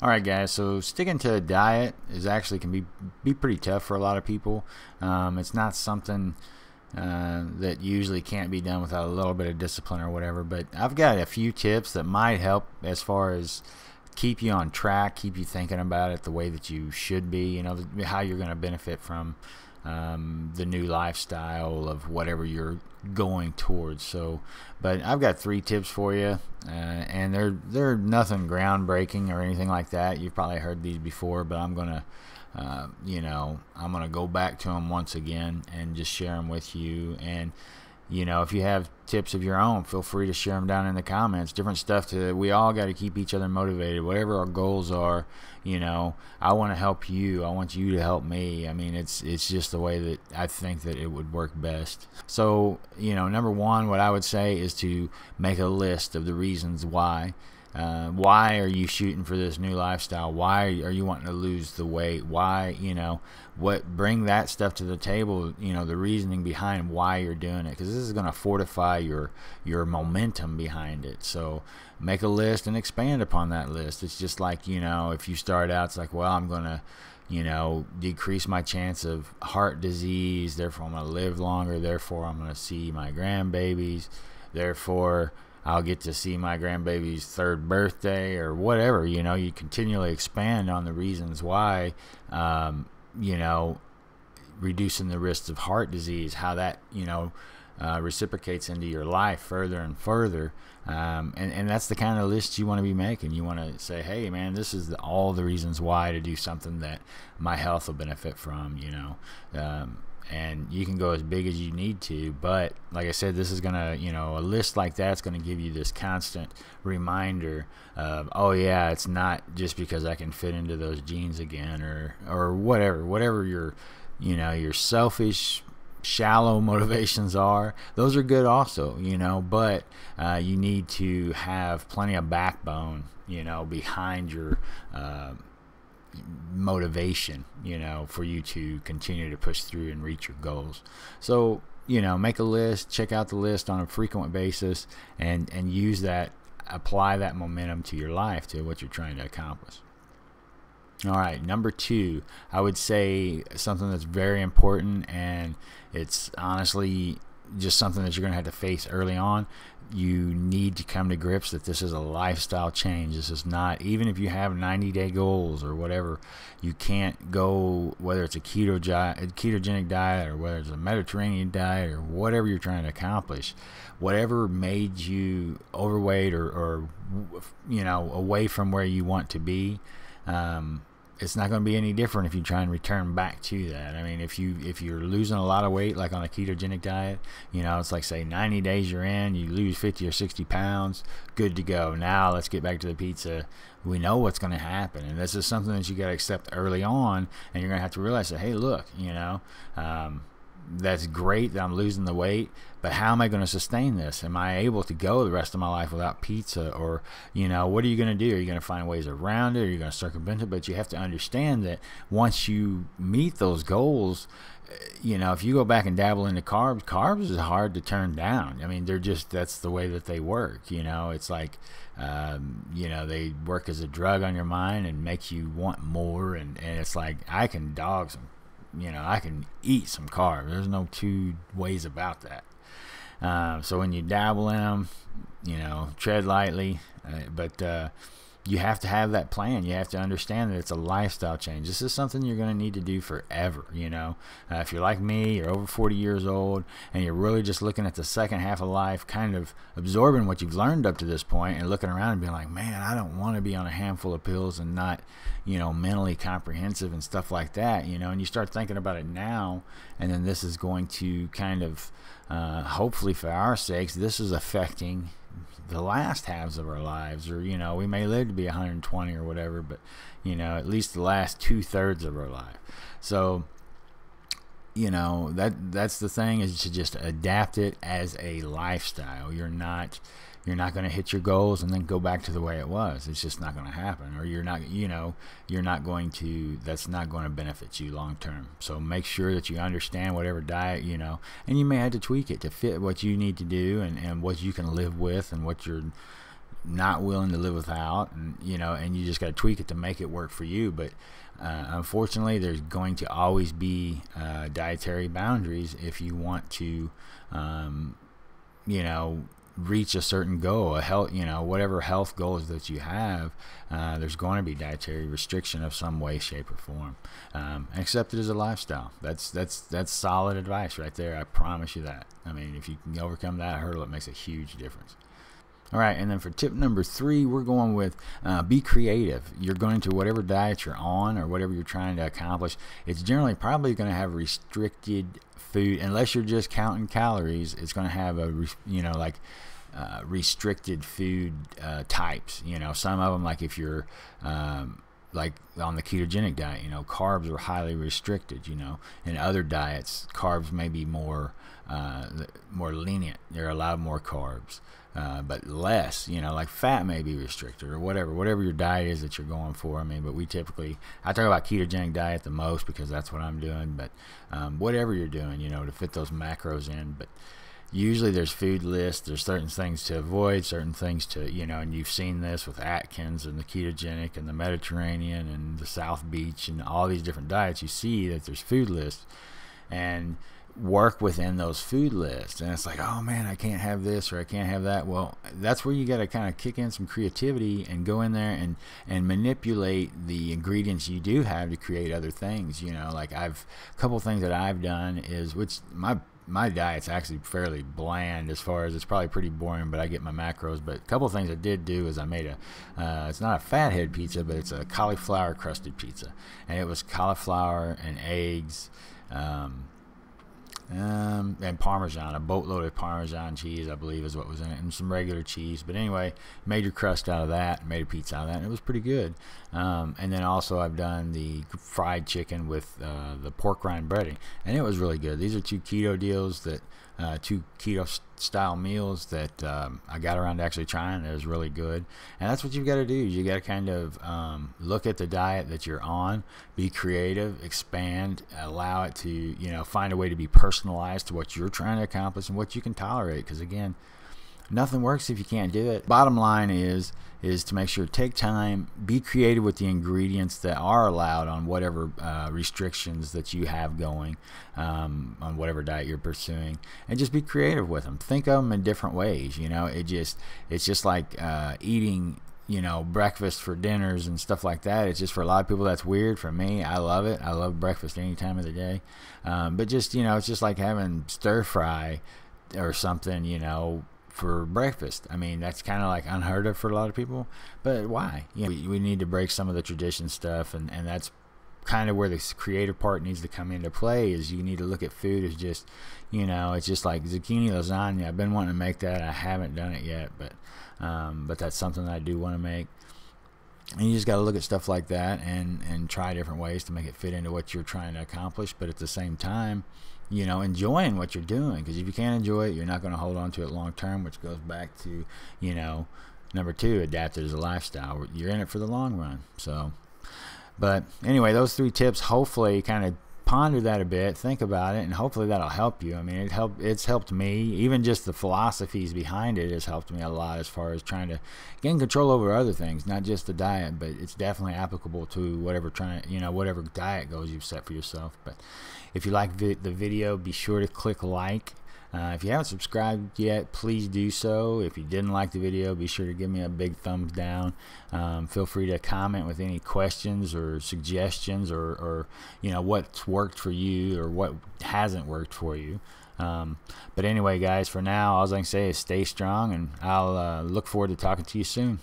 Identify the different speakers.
Speaker 1: All right, guys. So sticking to a diet is actually can be pretty tough for a lot of people. It's not something that usually can't be done without a little bit of discipline or whatever. But I've got a few tips that might help as far as keep you on track, keep you thinking about it the way that you should be. You know, how you're going to benefit from the new lifestyle of whatever you're going towards. So, but I've got 3 tips for you, and they're nothing groundbreaking or anything like that. You've probably heard these before, but I'm gonna I'm gonna go back to them once again and just share them with you. And if you have tips of your own, feel free to share them down in the comments. Different stuff we all got to keep each other motivated. Whatever our goals are, I want to help you. I want you to help me. I mean, it's just the way that I think that it would work best. So, number one, what I would say is to make a list of the reasons why. Why are you shooting for this new lifestyle? Why are you wanting to lose the weight? Why, bring that stuff to the table, the reasoning behind why you're doing it, because this is going to fortify your momentum behind it. So make a list and expand upon that list. It's just like, if you start out, it's like, well, I'm going to, decrease my chance of heart disease. Therefore, I'm going to live longer. Therefore, I'm going to see my grandbabies. Therefore, I'll get to see my grandbaby's 3rd birthday or whatever. You continually expand on the reasons why, reducing the risks of heart disease, how that, reciprocates into your life further and further. And that's the kind of list you want to be making. You want to say, hey, man, this is all the reasons why to do something that my health will benefit from, and you can go as big as you need to, but like I said, this is gonna, a list like that's gonna give you this constant reminder of, oh yeah, it's not just because I can fit into those jeans again, or whatever your selfish, shallow motivations are. Those are good also, but you need to have plenty of backbone, behind your motivation, for you to continue to push through and reach your goals. So, make a list, check out the list on a frequent basis, and use that, apply that momentum to your life, to what you're trying to accomplish. All right, number 2, I would say something that's very important, and it's honestly just something that you're going to have to face early on. You need to come to grips that this is a lifestyle change. This is not, even if you have 90-day goals or whatever, you can't go, whether it's a ketogenic diet or whether it's a Mediterranean diet or whatever you're trying to accomplish, whatever made you overweight or away from where you want to be, it's not going to be any different if you try and return back to that. I mean, if you're losing a lot of weight, like on a ketogenic diet, it's like, say 90 days you're in, you lose 50 or 60 pounds, good to go. Now let's get back to the pizza. We know what's going to happen, and this is something that you got to accept early on, and you're going to have to realize that, hey, look, that's great that I'm losing the weight, but how am I going to sustain this? Am I able to go the rest of my life without pizza? Or, what are you going to do? Are you going to find ways around it? Are you going to circumvent it? But you have to understand that once you meet those goals, if you go back and dabble into carbs is hard to turn down. I mean, that's the way that they work. It's like, they work as a drug on your mind and make you want more. And it's like, I can dog some, I can eat some carbs. There's no 2 ways about that. So when you dabble in them, tread lightly, but you have to have that plan. You have to understand that it's a lifestyle change. This is something you're going to need to do forever. If you're like me, you're over 40 years old, and you're really just looking at the second half of life, kind of absorbing what you've learned up to this point, and looking around and being like, man, I don't want to be on a handful of pills and not, mentally comprehensive and stuff like that, and you start thinking about it now, and then this is going to kind of, hopefully for our sakes, this is affecting the last halves of our lives, or we may live to be 120 or whatever, but at least the last 2/3 of our life. So that's the thing, is to just adapt it as a lifestyle. You're not going to hit your goals and then go back to the way it was. It's just not going to happen, or you're not going to, that's not going to benefit you long term. So make sure that you understand whatever diet, and you may have to tweak it to fit what you need to do, and what you can live with, and what your not willing to live without, and and you just got to tweak it to make it work for you. But unfortunately, there's going to always be dietary boundaries if you want to, reach a certain goal, a health, whatever health goals that you have. There's going to be dietary restriction of some way, shape, or form. Accept it as a lifestyle. That's solid advice right there. I promise you that. I mean, if you can overcome that hurdle, it makes a huge difference. All right, and then for tip number 3, we're going with be creative. You're going to whatever diet you're on or whatever you're trying to accomplish. It's generally probably going to have restricted food, unless you're just counting calories. It's going to have a restricted food types. Some of them, like if you're like on the ketogenic diet, carbs are highly restricted. In other diets, carbs may be more lenient. They're allowed more carbs, but less. Like fat may be restricted, or whatever your diet is that you're going for. I mean, but I talk about ketogenic diet the most because that's what I'm doing. But whatever you're doing, to fit those macros in. But usually there's food lists. There's certain things to avoid, certain things to, and you've seen this with Atkins and the ketogenic and the Mediterranean and the South Beach and all these different diets. You see that there's food lists, and work within those food lists. And it's like, oh man, I can't have this or I can't have that. Well, that's where you got to kind of kick in some creativity and go in there and manipulate the ingredients you do have to create other things. Like a couple things that I've done is, which my diet's actually fairly bland as far as, it's probably pretty boring, but I get my macros. But a couple of things I did do is I made it's not a fathead pizza, but it's a cauliflower crusted pizza. And it was cauliflower and eggs, and Parmesan, a boatload of Parmesan cheese, I believe is what was in it, and some regular cheese. But anyway, made your crust out of that, made a pizza out of that, and it was pretty good. And then also I've done the fried chicken with the pork rind breading, and it was really good. These are 2 keto deals that 2 keto style meals that I got around to actually trying. It was really good. And that's what you've got to do. You got to kind of look at the diet that you're on, be creative, expand, allow it to, find a way to be personalized to what you're trying to accomplish and what you can tolerate. Because again, nothing works if you can't do it. Bottom line is to make sure, take time, be creative with the ingredients that are allowed on whatever restrictions that you have going, on whatever diet you're pursuing, and just be creative with them. Think of them in different ways. It's just like eating, breakfast for dinners and stuff like that. It's just, for a lot of people that's weird. For me, I love it. I love breakfast any time of the day. But just, it's just like having stir fry or something, for breakfast. I mean, that's kind of like unheard of for a lot of people, but why? We need to break some of the tradition stuff, and that's kind of where the creative part needs to come into play. Is you need to look at food as just, it's just like zucchini lasagna. I've been wanting to make that. I haven't done it yet, but that's something that I do want to make. And you just got to look at stuff like that and try different ways to make it fit into what you're trying to accomplish, but at the same time, enjoying what you're doing. Because if you can't enjoy it, you're not going to hold on to it long term, which goes back to, number 2, adapt it as a lifestyle. You're in it for the long run. So, but anyway, those 3 tips, hopefully kind of ponder that a bit, think about it, and hopefully that'll help you. I mean, it's helped me. Even just the philosophies behind it has helped me a lot as far as trying to gain control over other things, not just the diet, but it's definitely applicable to whatever whatever diet goals you've set for yourself. But if you like the video, be sure to click like. If you haven't subscribed yet, please do so. If you didn't like the video, be sure to give me a big thumbs down. Feel free to comment with any questions or suggestions, or what's worked for you or what hasn't worked for you. But anyway, guys, for now, all I can say is stay strong, and I'll look forward to talking to you soon.